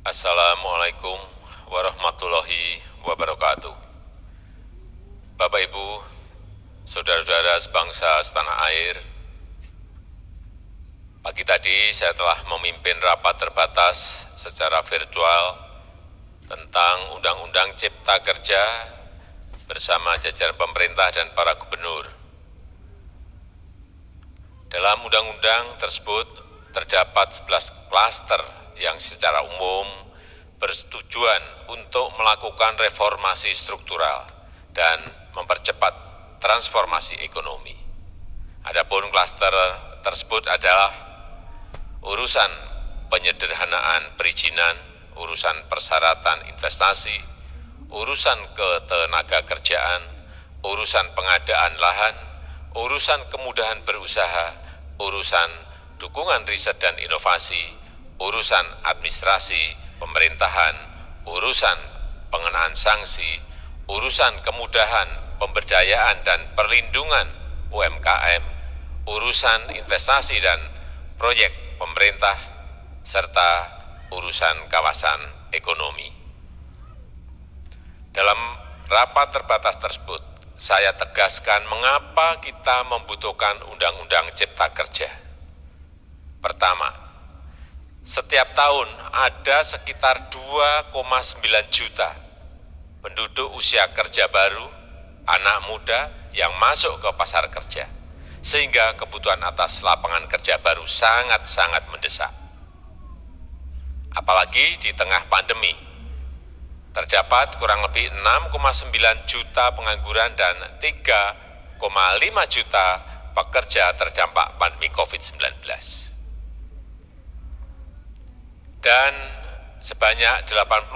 Assalamualaikum warahmatullahi wabarakatuh. Bapak Ibu, saudara-saudara sebangsa setanah air, pagi tadi saya telah memimpin rapat terbatas secara virtual tentang Undang-Undang Cipta Kerja bersama jajaran pemerintah dan para gubernur. Dalam undang-undang tersebut terdapat 11 klaster yang secara umum bertujuan untuk melakukan reformasi struktural dan mempercepat transformasi ekonomi. Adapun klaster tersebut adalah urusan penyederhanaan perizinan, urusan persyaratan investasi, urusan ketenaga kerjaan, urusan pengadaan lahan, urusan kemudahan berusaha, urusan dukungan riset dan inovasi, urusan administrasi pemerintahan, urusan pengenaan sanksi, urusan kemudahan pemberdayaan dan perlindungan UMKM, urusan investasi dan proyek pemerintah, serta urusan kawasan ekonomi. Dalam rapat terbatas tersebut, saya tegaskan mengapa kita membutuhkan Undang-Undang Cipta Kerja. Pertama, setiap tahun ada sekitar 2,9 juta penduduk usia kerja baru, anak muda yang masuk ke pasar kerja, sehingga kebutuhan atas lapangan kerja baru sangat-sangat mendesak. Apalagi di tengah pandemi, terdapat kurang lebih 6,9 juta pengangguran dan 3,5 juta pekerja terdampak pandemi COVID-19. Dan sebanyak 87%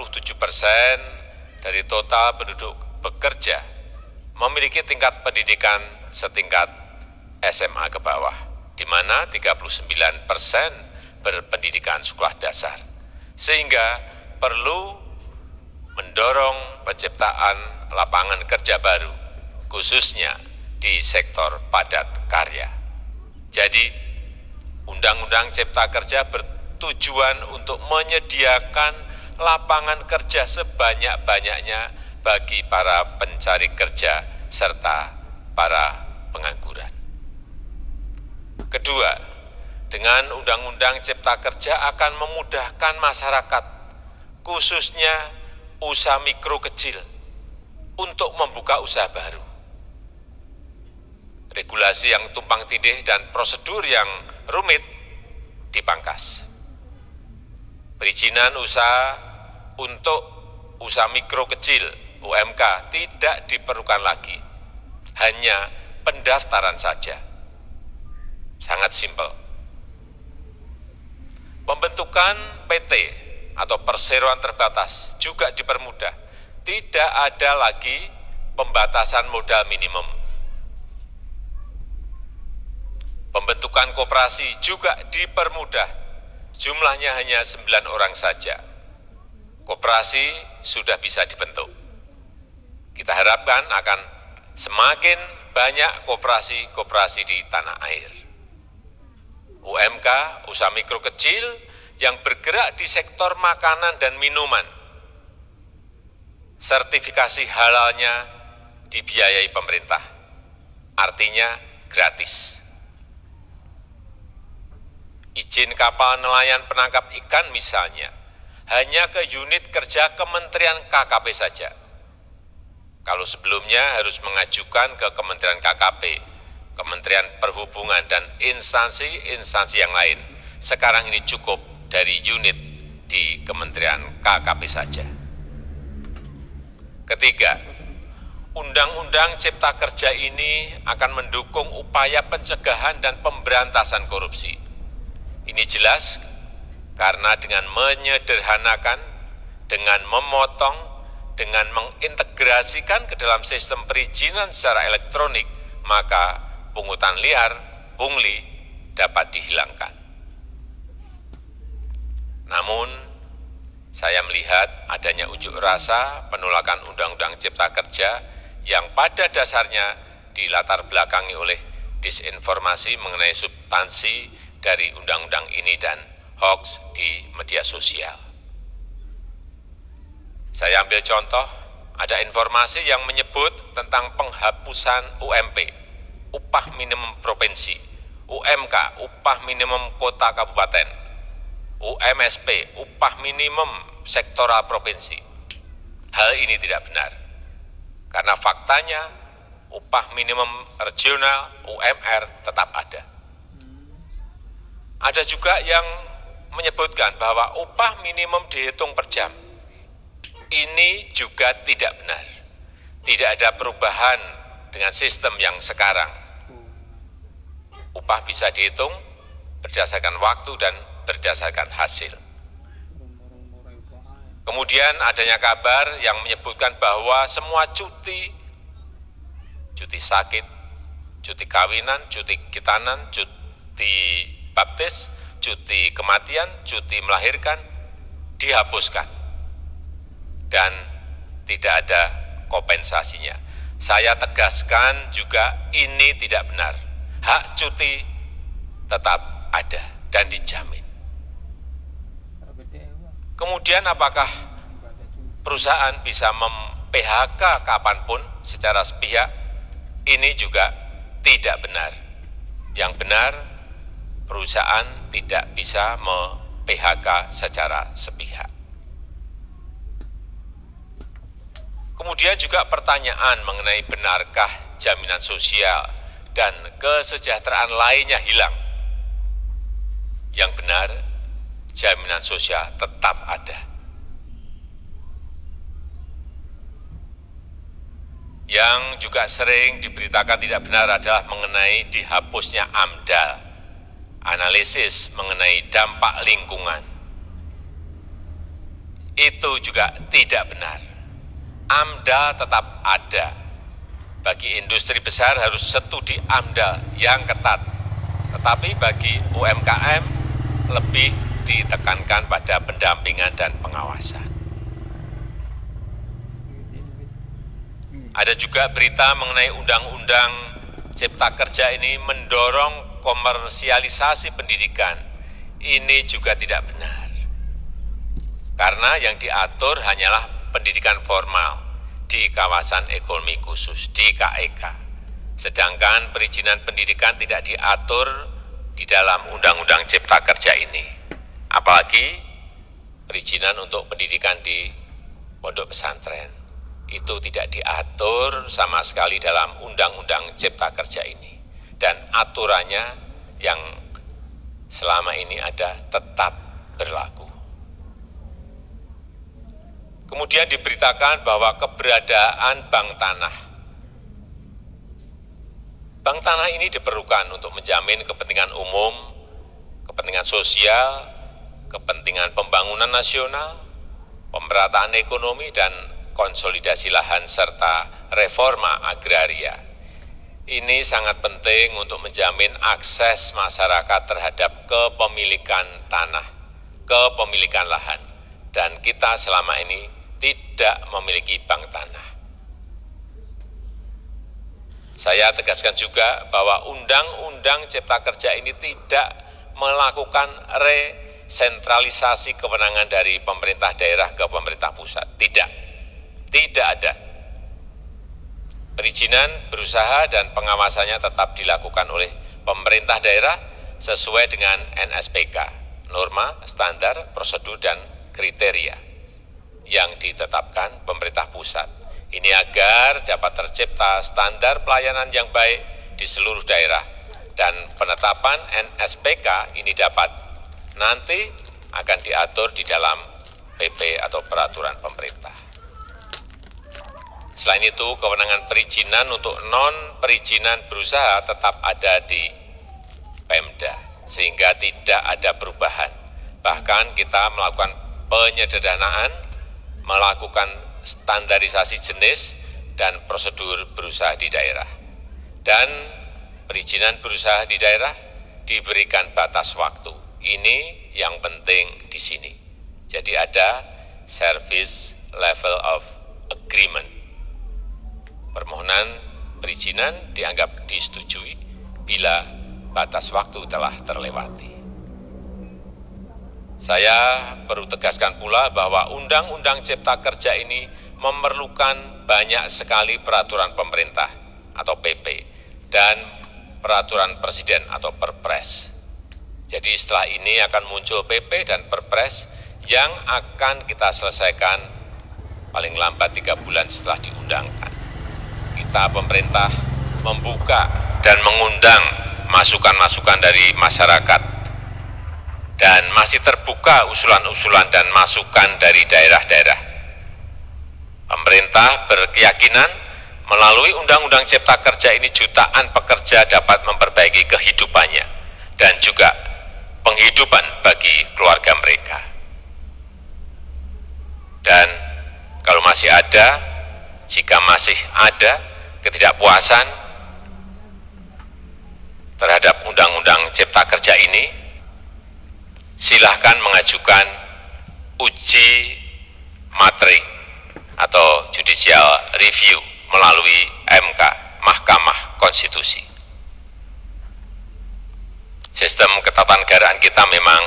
dari total penduduk bekerja memiliki tingkat pendidikan setingkat SMA ke bawah, di mana 39% berpendidikan sekolah dasar, sehingga perlu mendorong penciptaan lapangan kerja baru, khususnya di sektor padat karya. Jadi, Undang-Undang Cipta Kerja bertujuan untuk menyediakan lapangan kerja sebanyak-banyaknya bagi para pencari kerja serta para pengangguran. Kedua, dengan Undang-Undang Cipta Kerja akan memudahkan masyarakat, khususnya usaha mikro kecil, untuk membuka usaha baru. Regulasi yang tumpang tindih dan prosedur yang rumit dipangkas. Perizinan usaha untuk usaha mikro kecil UMK tidak diperlukan lagi, hanya pendaftaran saja. Sangat simpel. Pembentukan PT atau perseroan terbatas juga dipermudah. Tidak ada lagi pembatasan modal minimum. Pembentukan koperasi juga dipermudah. Jumlahnya hanya 9 orang saja. Koperasi sudah bisa dibentuk. Kita harapkan akan semakin banyak koperasi-koperasi di tanah air. UMK, usaha mikro kecil yang bergerak di sektor makanan dan minuman, sertifikasi halalnya dibiayai pemerintah, artinya gratis. Izin kapal nelayan penangkap ikan misalnya, hanya ke unit kerja Kementerian KKP saja. Kalau sebelumnya harus mengajukan ke Kementerian KKP, Kementerian Perhubungan, dan instansi-instansi yang lain, sekarang ini cukup dari unit di Kementerian KKP saja. Ketiga, Undang-Undang Cipta Kerja ini akan mendukung upaya pencegahan dan pemberantasan korupsi. Ini jelas karena dengan menyederhanakan, dengan memotong, dengan mengintegrasikan ke dalam sistem perizinan secara elektronik, maka pungutan liar, pungli, dapat dihilangkan. Namun, saya melihat adanya unjuk rasa penolakan Undang-Undang Cipta Kerja yang pada dasarnya dilatar belakangi oleh disinformasi mengenai substansi dari undang-undang ini dan hoax di media sosial. Saya ambil contoh, ada informasi yang menyebut tentang penghapusan UMP, upah minimum provinsi, UMK, upah minimum kota kabupaten, UMSP, upah minimum sektoral provinsi. Hal ini tidak benar, karena faktanya upah minimum regional, UMR, tetap ada. Ada juga yang menyebutkan bahwa upah minimum dihitung per jam. Ini juga tidak benar. Tidak ada perubahan dengan sistem yang sekarang. Upah bisa dihitung berdasarkan waktu dan berdasarkan hasil. Kemudian adanya kabar yang menyebutkan bahwa semua cuti sakit, cuti kawinan, cuti khitanan, cuti baptis, cuti kematian, cuti melahirkan dihapuskan. Dan tidak ada kompensasinya. Saya tegaskan juga ini tidak benar. Hak cuti tetap ada dan dijamin. Kemudian apakah perusahaan bisa mem-PHK kapanpun secara sepihak? Ini juga tidak benar. Yang benar, perusahaan tidak bisa me-PHK secara sepihak. Kemudian juga pertanyaan mengenai benarkah jaminan sosial dan kesejahteraan lainnya hilang. Yang benar, jaminan sosial tetap ada. Yang juga sering diberitakan tidak benar adalah mengenai dihapusnya AMDAL, analisis mengenai dampak lingkungan. Itu juga tidak benar. AMDAL tetap ada. Bagi industri besar harus studi AMDAL yang ketat. Tetapi bagi UMKM lebih ditekankan pada pendampingan dan pengawasan. Ada juga berita mengenai Undang-Undang Cipta Kerja ini mendorong komersialisasi pendidikan. Ini juga tidak benar. Karena yang diatur hanyalah pendidikan formal di kawasan ekonomi khusus, di KEK. Sedangkan perizinan pendidikan tidak diatur di dalam Undang-Undang Cipta Kerja ini. Apalagi perizinan untuk pendidikan di pondok pesantren. Itu tidak diatur sama sekali dalam Undang-Undang Cipta Kerja ini. Dan aturannya yang selama ini ada tetap berlaku. Kemudian diberitakan bahwa keberadaan bank tanah. Bank tanah ini diperlukan untuk menjamin kepentingan umum, kepentingan sosial, kepentingan pembangunan nasional, pemerataan ekonomi, dan konsolidasi lahan serta reforma agraria. Ini sangat penting untuk menjamin akses masyarakat terhadap kepemilikan tanah, kepemilikan lahan. Dan kita selama ini tidak memiliki bank tanah. Saya tegaskan juga bahwa Undang-Undang Cipta Kerja ini tidak melakukan resentralisasi kewenangan dari pemerintah daerah ke pemerintah pusat. Tidak ada. Perizinan berusaha dan pengawasannya tetap dilakukan oleh pemerintah daerah sesuai dengan NSPK, norma, standar, prosedur, dan kriteria yang ditetapkan pemerintah pusat. Ini agar dapat tercipta standar pelayanan yang baik di seluruh daerah dan penetapan NSPK ini dapat nanti akan diatur di dalam PP atau peraturan pemerintah. Selain itu, kewenangan perizinan untuk non-perizinan berusaha tetap ada di Pemda, sehingga tidak ada perubahan. Bahkan kita melakukan penyederhanaan, melakukan standarisasi jenis dan prosedur berusaha di daerah. Dan perizinan berusaha di daerah diberikan batas waktu. Ini yang penting di sini. Jadi ada service level of agreement. Permohonan perizinan dianggap disetujui bila batas waktu telah terlewati. Saya perlu tegaskan pula bahwa Undang-Undang Cipta Kerja ini memerlukan banyak sekali peraturan pemerintah atau PP dan peraturan presiden atau Perpres. Jadi setelah ini akan muncul PP dan Perpres yang akan kita selesaikan paling lambat 3 bulan setelah diundangkan. Kita pemerintah membuka dan mengundang masukan-masukan dari masyarakat dan masih terbuka usulan-usulan dan masukan dari daerah-daerah. Pemerintah berkeyakinan melalui Undang-Undang Cipta Kerja ini jutaan pekerja dapat memperbaiki kehidupannya dan juga penghidupan bagi keluarga mereka. Dan kalau masih ada, jika masih ada ketidakpuasan terhadap Undang-Undang Cipta Kerja ini, silahkan mengajukan uji materi atau judicial review melalui MK, Mahkamah Konstitusi. Sistem ketatanegaraan kita memang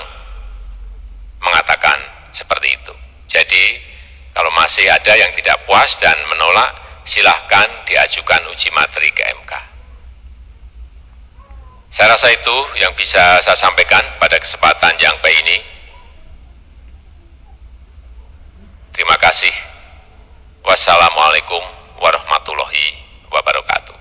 mengatakan seperti itu. Jadi, kalau masih ada yang tidak puas dan menolak, silahkan diajukan uji materi ke MK. Saya rasa itu yang bisa saya sampaikan pada kesempatan yang baik ini. Terima kasih. Wassalamualaikum warahmatullahi wabarakatuh.